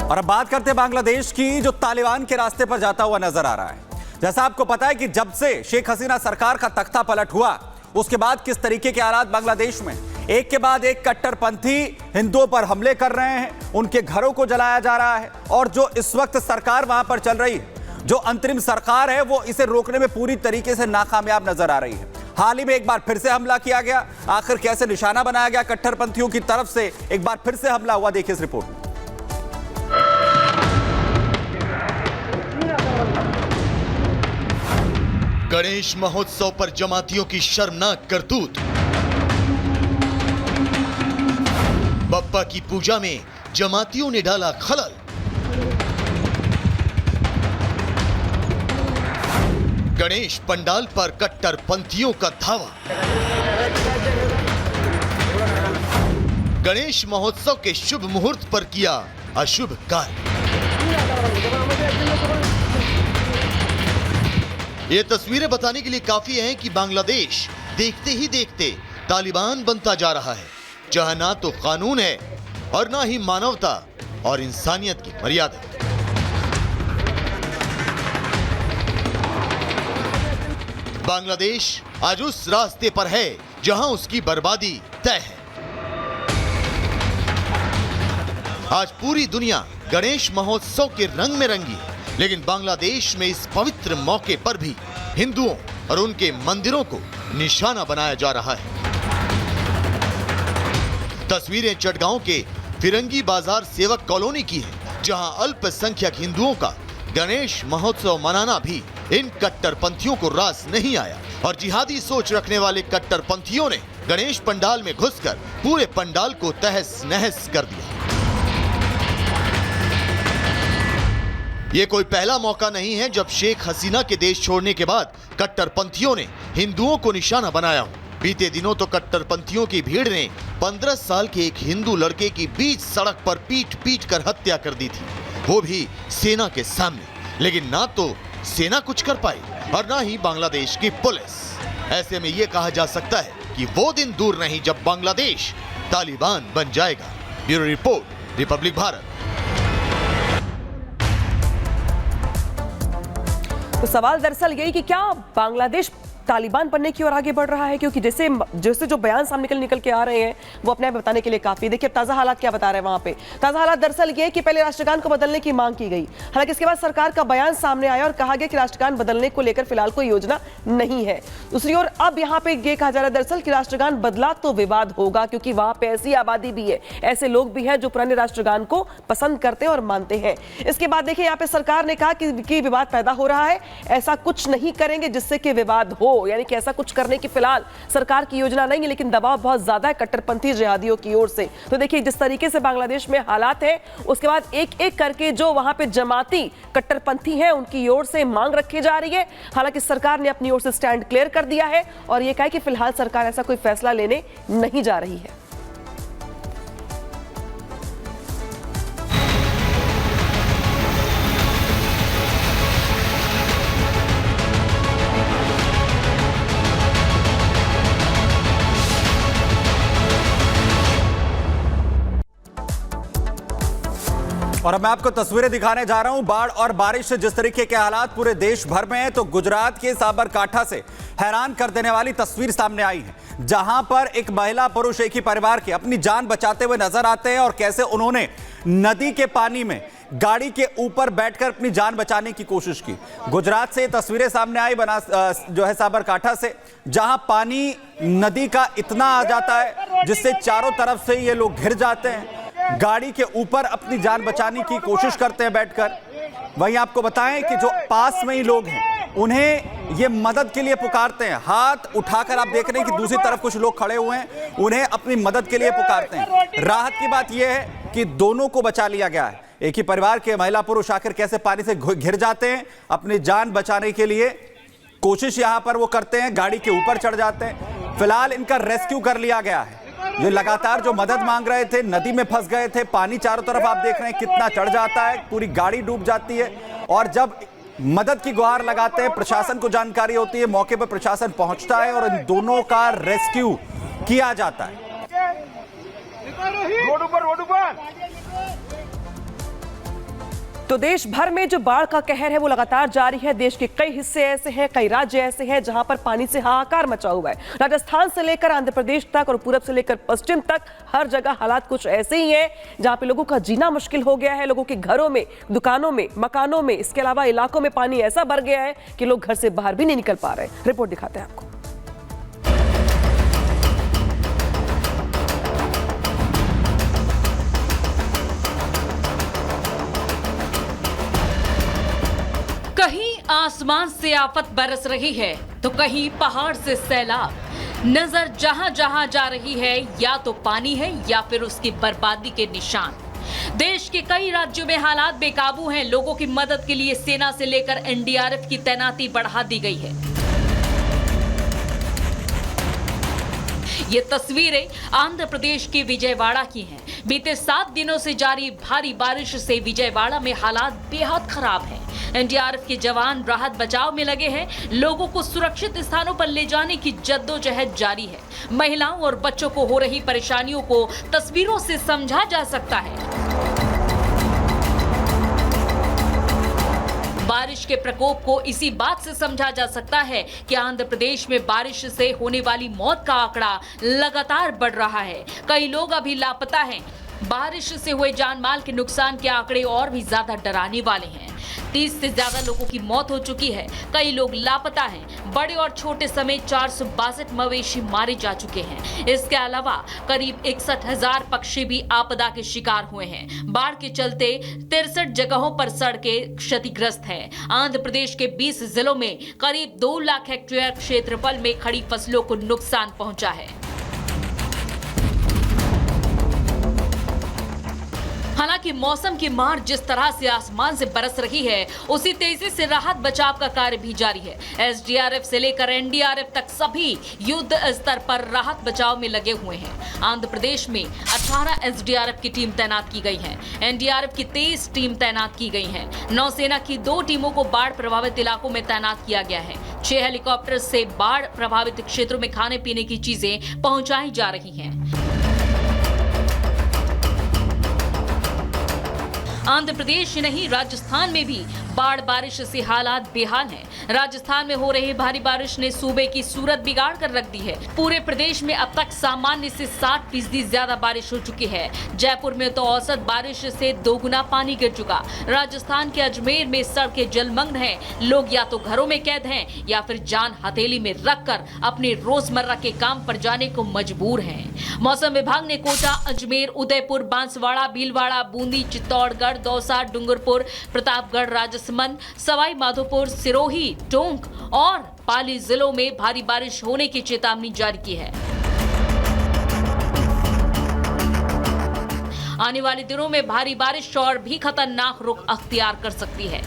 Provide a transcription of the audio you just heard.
और अब बात करते हैं बांग्लादेश की, जो तालिबान के रास्ते पर जाता हुआ नजर आ रहा है। जैसा आपको पता है कि जब से शेख हसीना सरकार का तख्ता पलट हुआ, उसके बाद किस तरीके के हालात बांग्लादेश में, एक के बाद एक कट्टरपंथी हिंदुओं पर हमले कर रहे हैं, उनके घरों को जलाया जा रहा है। और जो इस वक्त सरकार वहां पर चल रही है, जो अंतरिम सरकार है, वो इसे रोकने में पूरी तरीके से नाकामयाब नजर आ रही है। हाल ही में एक बार फिर से हमला किया गया, आखिर कैसे निशाना बनाया गया कट्टरपंथियों की तरफ से, एक बार फिर से हमला हुआ, देखिए इस रिपोर्ट में। गणेश महोत्सव पर जमातियों की शर्मनाक करतूत। बप्पा की पूजा में जमातियों ने डाला खलल। गणेश पंडाल पर कट्टरपंथियों का धावा। गणेश महोत्सव के शुभ मुहूर्त पर किया अशुभ कार्य। ये तस्वीरें बताने के लिए काफी हैं कि बांग्लादेश देखते ही देखते तालिबान बनता जा रहा है, जहां ना तो कानून है और ना ही मानवता और इंसानियत की मर्यादा। बांग्लादेश आज उस रास्ते पर है जहां उसकी बर्बादी तय है। आज पूरी दुनिया गणेश महोत्सव के रंग में रंगी है, लेकिन बांग्लादेश में इस पवित्र मौके पर भी हिंदुओं और उनके मंदिरों को निशाना बनाया जा रहा है। तस्वीरें चटगांव के फिरंगी बाजार सेवक कॉलोनी की हैं, जहां अल्पसंख्यक हिंदुओं का गणेश महोत्सव मनाना भी इन कट्टरपंथियों को रास नहीं आया और जिहादी सोच रखने वाले कट्टरपंथियों ने गणेश पंडाल में घुसकर पूरे पंडाल को तहस नहस कर दिया। ये कोई पहला मौका नहीं है जब शेख हसीना के देश छोड़ने के बाद कट्टरपंथियों ने हिंदुओं को निशाना बनाया हो। बीते दिनों तो कट्टरपंथियों की भीड़ ने 15 साल के एक हिंदू लड़के की बीच सड़क पर पीट पीट कर हत्या कर दी थी, वो भी सेना के सामने। लेकिन ना तो सेना कुछ कर पाई और ना ही बांग्लादेश की पुलिस। ऐसे में यह कहा जा सकता है कि वो दिन दूर नहीं जब बांग्लादेश तालिबान बन जाएगा। Bureau report, Republic Bharat. तो सवाल दरअसल यही कि क्या बांग्लादेश तालिबान बनने की ओर आगे बढ़ रहा है, क्योंकि जैसे जो बयान सामने निकल के आ रहे हैं वो अपने आप बताने के लिए काफी। देखिए ताजा हालात क्या बता रहे हैं वहां पे। ताजा हालात दरअसल ये कि पहले राष्ट्रगान को बदलने की मांग की गई, हालांकि इसके बाद सरकार का बयान सामने आया और कहा गया कि राष्ट्रगान बदलने को लेकर फिलहाल कोई योजना नहीं है। दूसरी ओर अब यहाँ पे ये कहा जा रहा है दरअसल कि राष्ट्रगान बदला तो विवाद होगा, क्योंकि वहां पे ऐसी आबादी भी है, ऐसे लोग भी हैं जो पुराने राष्ट्रगान को पसंद करते हैं और मानते हैं। इसके बाद देखिए यहाँ पे सरकार ने कहा कि विवाद पैदा हो रहा है, ऐसा कुछ नहीं करेंगे जिससे कि विवाद हो, यानी कि ऐसा कुछ करने की फिलहाल सरकार की योजना नहीं है, लेकिन दबाव बहुत ज्यादा है कट्टरपंथी जिहादियों की ओर से। तो देखिए जिस तरीके से बांग्लादेश में हालात है, उसके बाद एक एक करके जो वहां पे जमाती कट्टरपंथी हैं उनकी ओर से मांग रखी जा रही है। हालांकि सरकार ने अपनी ओर से स्टैंड क्लियर कर दिया है और यह कहा कि फिलहाल सरकार ऐसा कोई फैसला लेने नहीं जा रही है। और अब मैं आपको तस्वीरें दिखाने जा रहा हूं बाढ़ और बारिश से जिस तरीके के हालात पूरे देश भर में हैं, तो गुजरात के साबरकांठा से हैरान कर देने वाली तस्वीर सामने आई है, जहां पर एक महिला पुरुष एक ही परिवार के अपनी जान बचाते हुए नजर आते हैं और कैसे उन्होंने नदी के पानी में गाड़ी के ऊपर बैठकर अपनी जान बचाने की कोशिश की। गुजरात से ये तस्वीरें सामने आई जो है साबरकांठा से, जहां पानी नदी का इतना आ जाता है जिससे चारों तरफ से ये लोग घिर जाते हैं, गाड़ी के ऊपर अपनी जान बचाने की कोशिश करते हैं बैठकर। वहीं आपको बताएं कि जो पास में ही लोग हैं उन्हें ये मदद के लिए पुकारते हैं, हाथ उठाकर आप देख रहे हैं कि दूसरी तरफ कुछ लोग खड़े हुए हैं, उन्हें अपनी मदद के लिए पुकारते हैं। राहत की बात यह है कि दोनों को बचा लिया गया है। एक ही परिवार के महिला पुरुष आखिर कैसे पानी से घिर जाते हैं, अपनी जान बचाने के लिए कोशिश यहां पर वो करते हैं, गाड़ी के ऊपर चढ़ जाते हैं। फिलहाल इनका रेस्क्यू कर लिया गया है। ये लगातार जो मदद मांग रहे थे, नदी में फंस गए थे, पानी चारों तरफ आप देख रहे हैं कितना चढ़ जाता है, पूरी गाड़ी डूब जाती है। और जब मदद की गुहार लगाते हैं, प्रशासन को जानकारी होती है, मौके पर प्रशासन पहुंचता है और इन दोनों का रेस्क्यू किया जाता है। तो देश भर में जो बाढ़ का कहर है वो लगातार जारी है। देश के कई हिस्से ऐसे हैं, कई राज्य ऐसे हैं जहां पर पानी से हाहाकार मचा हुआ है। राजस्थान से लेकर आंध्र प्रदेश तक और पूरब से लेकर पश्चिम तक हर जगह हालात कुछ ऐसे ही हैं जहां पे लोगों का जीना मुश्किल हो गया है। लोगों के घरों में, दुकानों में, मकानों में, इसके अलावा इलाकों में पानी ऐसा भर गया है कि लोग घर से बाहर भी नहीं निकल पा रहे। रिपोर्ट दिखाते हैं आपको। कहीं आसमान से आफत बरस रही है तो कहीं पहाड़ से सैलाब। नजर जहां जहां जा रही है या तो पानी है या फिर उसकी बर्बादी के निशान। देश के कई राज्यों में हालात बेकाबू हैं। लोगों की मदद के लिए सेना से लेकर एनडीआरएफ की तैनाती बढ़ा दी गई है। ये तस्वीरें आंध्र प्रदेश के विजयवाड़ा की हैं। बीते 7 दिनों से जारी भारी बारिश से विजयवाड़ा में हालात बेहद खराब हैं। एनडीआरएफ के जवान राहत बचाव में लगे हैं। लोगों को सुरक्षित स्थानों पर ले जाने की जद्दोजहद जारी है। महिलाओं और बच्चों को हो रही परेशानियों को तस्वीरों से समझा जा सकता है। बारिश के प्रकोप को इसी बात से समझा जा सकता है कि आंध्र प्रदेश में बारिश से होने वाली मौत का आंकड़ा लगातार बढ़ रहा है। कई लोग अभी लापता हैं। बारिश से हुए जान माल के नुकसान के आंकड़े और भी ज्यादा डराने वाले हैं। 30 से ज्यादा लोगों की मौत हो चुकी है। कई लोग लापता हैं। बड़े और छोटे समेत 462 मवेशी मारे जा चुके हैं। इसके अलावा करीब 61,000 पक्षी भी आपदा के शिकार हुए हैं। बाढ़ के चलते 63 जगहों पर सड़कें क्षतिग्रस्त हैं। आंध्र प्रदेश के 20 जिलों में करीब 2 लाख हेक्टेयर क्षेत्रफल में खड़ी फसलों को नुकसान पहुंचा है। हालांकि मौसम की मार जिस तरह से आसमान से बरस रही है, उसी तेजी से राहत बचाव का कार्य भी जारी है। एसडीआरएफ से लेकर एनडीआरएफ तक सभी युद्ध स्तर पर राहत बचाव में लगे हुए हैं। आंध्र प्रदेश में 18 एसडीआरएफ की टीम तैनात की गई है। एनडीआरएफ की 23 टीम तैनात की गई है। नौसेना की 2 टीमों को बाढ़ प्रभावित इलाकों में तैनात किया गया है। 6 हेलीकॉप्टर से बाढ़ प्रभावित क्षेत्रों में खाने पीने की चीजें पहुंचाई जा रही हैं। आंध्र प्रदेश ही नहीं, राजस्थान में भी बाढ़ बारिश से हालात बेहाल हैं। राजस्थान में हो रही भारी बारिश ने सूबे की सूरत बिगाड़ कर रख दी है। पूरे प्रदेश में अब तक सामान्य से 60% ज्यादा बारिश हो चुकी है। जयपुर में तो औसत बारिश से 2 गुना पानी गिर चुका। राजस्थान के अजमेर में सड़कें जलमग्न हैं। लोग या तो घरों में कैद हैं या फिर जान हथेली में रखकर अपने रोजमर्रा के काम पर जाने को मजबूर हैं। मौसम विभाग ने कोटा, अजमेर, उदयपुर, बांसवाड़ा, भीलवाड़ा, बूंदी, चित्तौड़गढ़, दौसा, डूंगरपुर, प्रतापगढ़, राजसमंद, सवाई माधोपुर, सिरोही, टोंक और पाली जिलों में भारी बारिश होने की चेतावनी जारी की है। आने वाले दिनों में भारी बारिश और भी खतरनाक रुख अख्तियार कर सकती है।